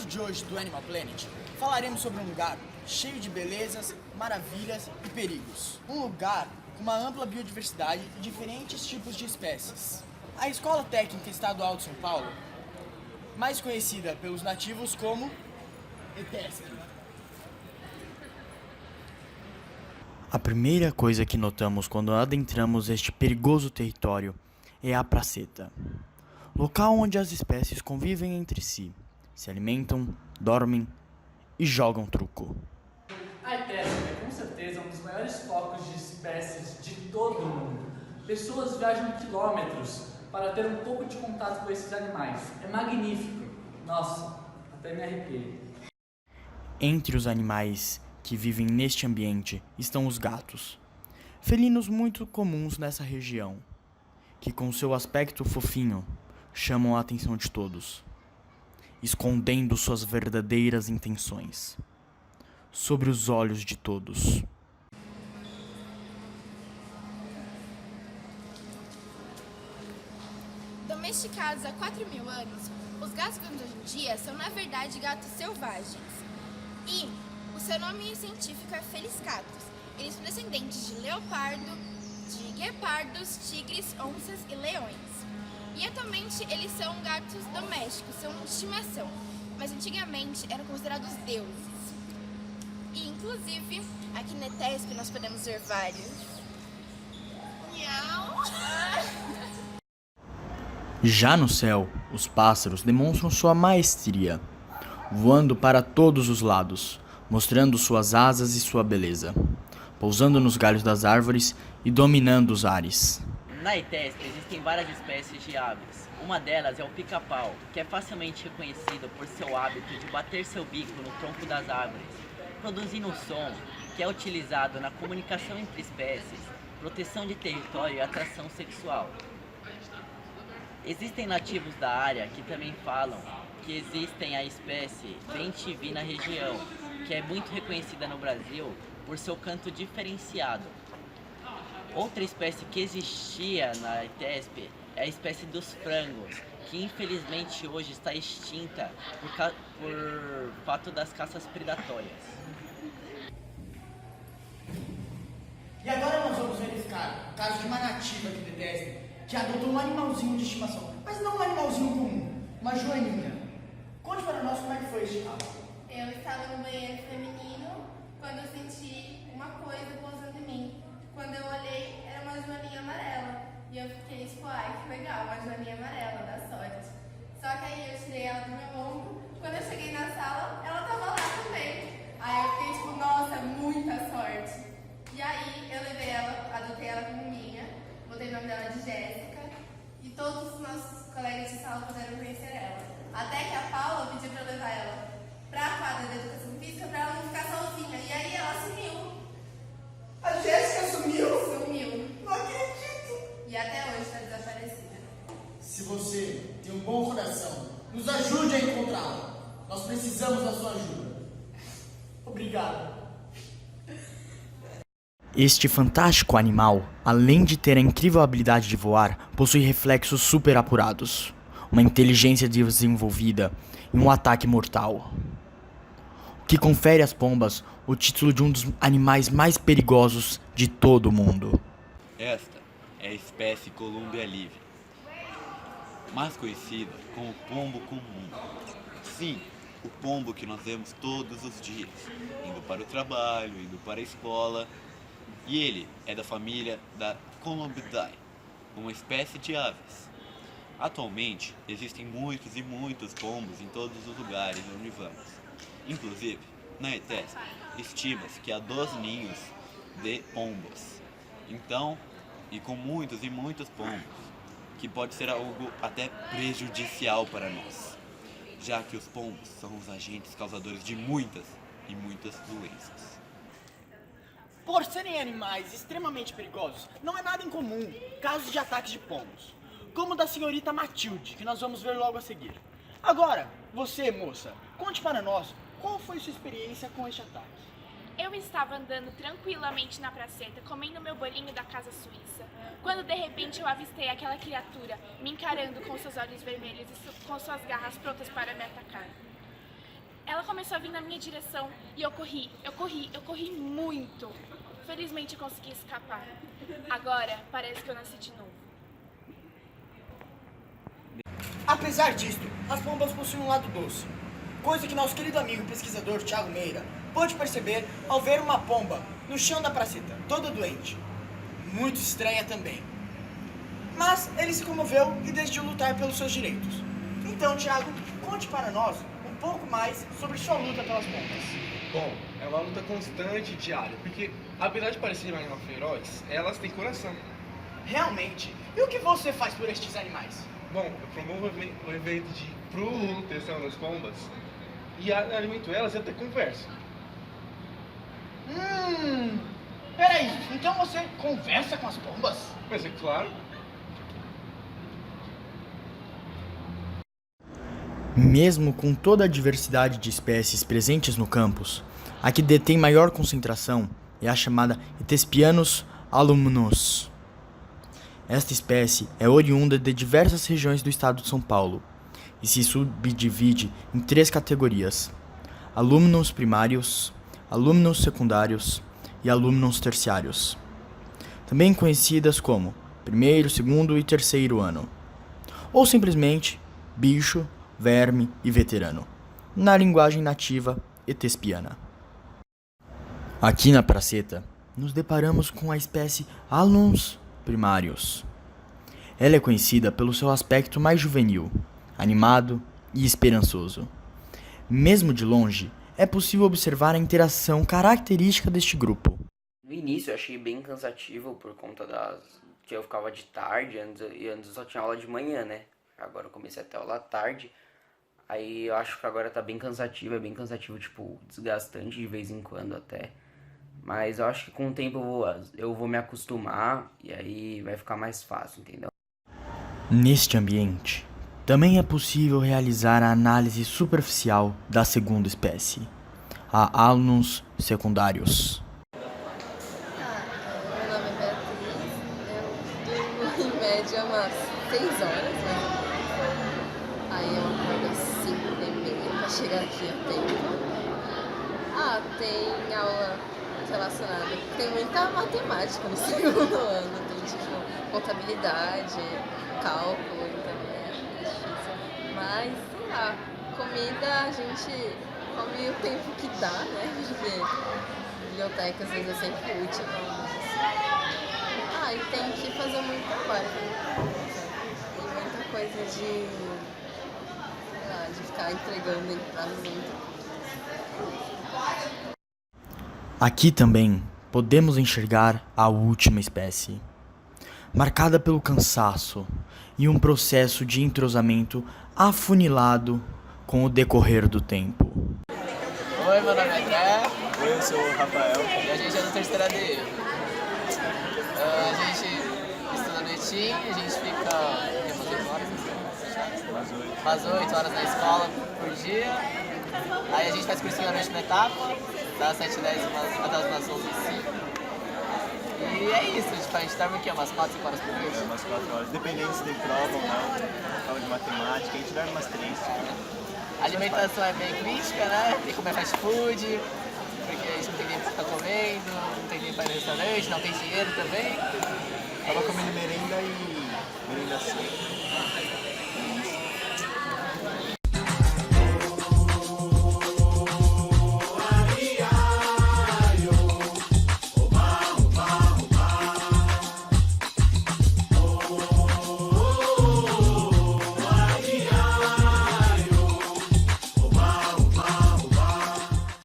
episódio de hoje do Animal Planet, falaremos sobre um lugar cheio de belezas, maravilhas e perigos. Um lugar com uma ampla biodiversidade e diferentes tipos de espécies. A Escola Técnica Estadual de São Paulo, mais conhecida pelos nativos como ETESP. A primeira coisa que notamos quando adentramos este perigoso território é a praceta. Local onde as espécies convivem entre si, se alimentam, dormem e jogam truco. A ETESP é com certeza um dos maiores focos de espécies de todo o mundo. Pessoas viajam quilômetros para ter um pouco de contato com esses animais. É magnífico. Nossa, até me arrepiei. Entre os animais que vivem neste ambiente estão os gatos, felinos muito comuns nessa região, que com seu aspecto fofinho chamam a atenção de todos, escondendo suas verdadeiras intenções sobre os olhos de todos. Domesticados há 4.000 anos, os gatos que vemos hoje em dia são na verdade gatos selvagens. E o seu nome científico é Feliscatus. Eles são descendentes de leopardo, de guepardos, tigres, onças e leões. E atualmente eles são gatos domésticos, são de estimação, mas antigamente eram considerados deuses. E inclusive, aqui na ETESP nós podemos ver vários. Miau! Já no céu, os pássaros demonstram sua maestria, voando para todos os lados, mostrando suas asas e sua beleza, pousando nos galhos das árvores e dominando os ares. Na ETESP existem várias espécies de aves. Uma delas é o pica-pau, que é facilmente reconhecido por seu hábito de bater seu bico no tronco das árvores, produzindo um som que é utilizado na comunicação entre espécies, proteção de território e atração sexual. Existem nativos da área que também falam que existem a espécie bem-te-vi na região, que é muito reconhecida no Brasil por seu canto diferenciado. Outra espécie que existia na ETESP é a espécie dos frangos, que infelizmente hoje está extinta por fato das caças predatórias. E agora nós vamos verificar o caso de uma nativa aqui do ETESP, que adotou um animalzinho de estimação, mas não um animalzinho comum, uma joaninha. Conte para nós como é que foi este caso. Eu estava no banheiro feminino quando eu senti uma coisa pousando em mim. Quando eu olhei, era uma joaninha amarela. E eu fiquei tipo, ai, que legal, uma joaninha amarela, dá sorte. Só que aí eu tirei ela do meu ombro. Quando eu cheguei na sala, ela tava lá também. Aí eu fiquei tipo, nossa, muita sorte. E aí eu levei ela, adotei ela como minha, botei o nome dela de Jéssica. E todos os nossos colegas de sala puderam conhecer ela. Até que a Paula pediu pra eu levar ela pra quadra de educação física pra ela não ficar sozinha. E aí ela sumiu. A Jéssica sumiu? Sumiu. Não acredito! E até hoje está desaparecida. Se você tem um bom coração, nos ajude a encontrá-la. Nós precisamos da sua ajuda. Obrigado. Este fantástico animal, além de ter a incrível habilidade de voar, possui reflexos super apurados, uma inteligência desenvolvida e um ataque mortal, o que confere às pombas o título de um dos animais mais perigosos de todo o mundo. Esta é a espécie Columbia livre, mais conhecida como pombo comum. Sim, o pombo que nós vemos todos os dias, indo para o trabalho, indo para a escola. E ele é da família da Columbidae, uma espécie de aves. Atualmente, existem muitos e muitos pombos em todos os lugares onde vamos. Inclusive, na ETESP, estima-se que há 12 ninhos de pombos. Então, e com muitos e muitos pombos, que pode ser algo até prejudicial para nós, já que os pombos são os agentes causadores de muitas e muitas doenças. Por serem animais extremamente perigosos, não é nada incomum casos de ataques de pombos, como o da senhorita Matilde, que nós vamos ver logo a seguir. Agora, você, moça, conte para nós qual foi sua experiência com este ataque. Eu estava andando tranquilamente na praceta, comendo meu bolinho da casa suíça, quando de repente eu avistei aquela criatura me encarando com seus olhos vermelhos e com suas garras prontas para me atacar. Ela começou a vir na minha direção e eu corri muito. Felizmente eu consegui escapar. Agora parece que eu nasci de novo. Apesar disto, as pombas possuem um lado doce, coisa que nosso querido amigo e pesquisador Thiago Meira pôde perceber ao ver uma pomba no chão da praceta, toda doente. Muito estranha também. Mas ele se comoveu e decidiu lutar pelos seus direitos. Então, Thiago, conte para nós um pouco mais sobre sua luta pelas pombas. Bom, é uma luta constante e diária, porque apesar de parecerem animais feroz, elas têm coração. Realmente, e o que você faz por estes animais? Bom, eu promovo o evento de proteção das pombas e alimento elas e até converso. Peraí, então você conversa com as pombas? Mas é claro. Mesmo com toda a diversidade de espécies presentes no campus, a que detém maior concentração é a chamada Ethespianus alumnus. Esta espécie é oriunda de diversas regiões do estado de São Paulo e se subdivide em 3 categorias: alumnus primários, alumnus secundários e alumnus terciários, também conhecidas como primeiro, segundo e terceiro ano, ou simplesmente bicho, verme e veterano, na linguagem nativa ethespiana. Aqui na praceta, nos deparamos com a espécie Alums primários. Ela é conhecida pelo seu aspecto mais juvenil, animado e esperançoso. Mesmo de longe, é possível observar a interação característica deste grupo. No início eu achei bem cansativo por conta que eu ficava de tarde, antes eu só tinha aula de manhã, né? Agora eu comecei até aula à tarde, aí eu acho que agora tá bem cansativo, tipo, desgastante de vez em quando até. Mas eu acho que com o tempo eu vou me acostumar e aí vai ficar mais fácil, entendeu? Neste ambiente, também é possível realizar a análise superficial da segunda espécie, a Alnus secundarius. Meu nome é Beatriz, eu durmo em média umas 6 horas, né? Aí eu acordo às 5h30 pra chegar aqui a tempo. Tem aula relacionada, tem muita matemática no segundo ano, tem tipo contabilidade, cálculo, então é difícil. Mas, sei lá, comida a gente come o tempo que dá, né? Porque biblioteca às vezes é sempre útil. E tem que fazer muito trabalho. Tem muita coisa de, sei lá, de ficar entregando em prazos muito. Aqui também podemos enxergar a última espécie, marcada pelo cansaço e um processo de entrosamento afunilado com o decorrer do tempo. Oi, meu nome é André. Oi, eu sou o Rafael. E a gente é do terceiro AD. A gente estuda no ETIM, a gente fica umas 8 horas na escola por dia. Aí a gente faz cursinho à noite na etapa, das 7h10 até umas 11h05. E é isso, tipo, a gente dorme o quê? Umas 4, 5 horas por noite? Umas 4 horas, dependendo se tem prova ou não. Prova de matemática, a gente dorme umas 3. A alimentação é bem crítica, né? Tem que comer fast food, porque a gente não tem tempo pra ficar comendo, não tem tempo pra ir no restaurante, não tem dinheiro também. Tava comendo merenda e merenda seca.